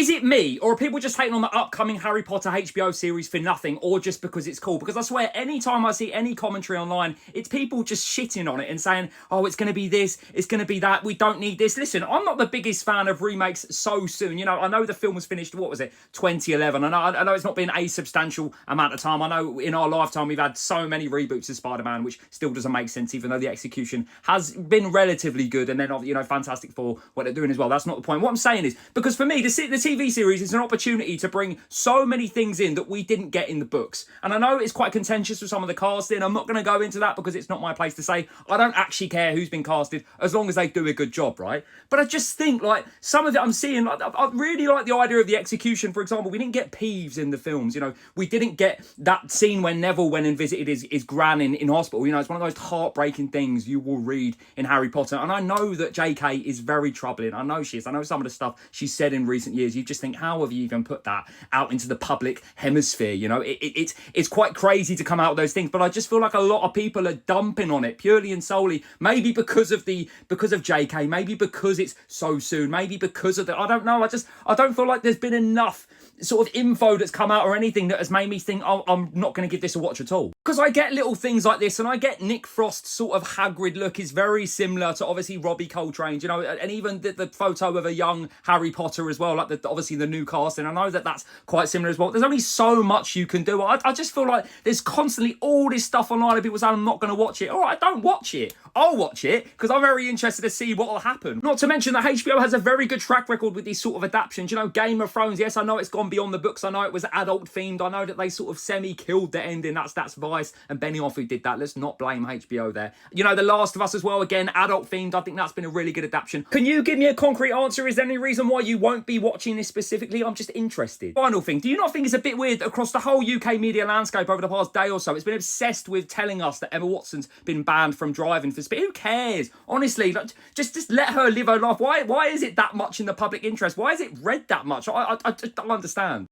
Is it me, or are people just hating on the upcoming Harry Potter HBO series for nothing, or just because it's cool? Because I swear, anytime I see any commentary online, it's people just shitting on it and saying, oh, it's going to be this, it's going to be that, we don't need this. Listen, I'm not the biggest fan of remakes so soon. You know, I know the film was finished, what was it, 2011. I know it's not been a substantial amount of time. I know in our lifetime we've had so many reboots of Spider-Man, which still doesn't make sense, even though the execution has been relatively good. And then, you know, Fantastic Four, what they're doing as well. That's not the point. What I'm saying is, because for me, the TV series is an opportunity to bring so many things in that we didn't get in the books. And I know it's quite contentious with some of the casting. I'm not going to go into that because it's not my place to say. I don't actually care who's been casted as long as they do a good job, right? But I just think, like, some of it I'm seeing, like, I really like the idea of the execution. For example, we didn't get Peeves in the films. You know, we didn't get that scene when Neville went and visited his gran in hospital. You know, it's one of those heartbreaking things you will read in Harry Potter. And I know that JK is very troubling. I know she is. I know some of the stuff she's said in recent years. You just think, how have you even put that out into the public hemisphere? You know, it's quite crazy to come out with those things, but I just feel like a lot of people are dumping on it purely and solely, maybe because of JK, maybe because it's so soon, maybe because of the, I don't know. I don't feel like there's been enough sort of info that's come out or anything that has made me think, oh, I'm not going to give this a watch at all. Because I get little things like this, and I get Nick Frost's sort of Hagrid look is very similar to obviously Robbie Coltrane, you know, and even the photo of a young Harry Potter as well, like obviously the new casting. I know that that's quite similar as well. There's only so much you can do. I just feel like there's constantly all this stuff online and people saying I'm not going to watch it. All right, don't watch it. I'll watch it because I'm very interested to see what will happen. Not to mention that HBO has a very good track record with these sort of adaptations. You know, Game of Thrones, yes, I know it's gone beyond the books. I know it was adult themed. I know that they sort of semi-killed the ending. That's Vice and Benioff who did that. Let's not blame HBO there. You know, The Last of Us as well, again, adult themed. I think that's been a really good adaptation. Can you give me a concrete answer? Is there any reason why you won't be watching this specifically? I'm just interested. Final thing, do you not think it's a bit weird that across the whole UK media landscape over the past day or so, it's been obsessed with telling us that Emma Watson's been banned from driving for speed? Who cares? Honestly, like, just let her live her life. Why is it that much in the public interest? Why is it read that much? I just don't understand.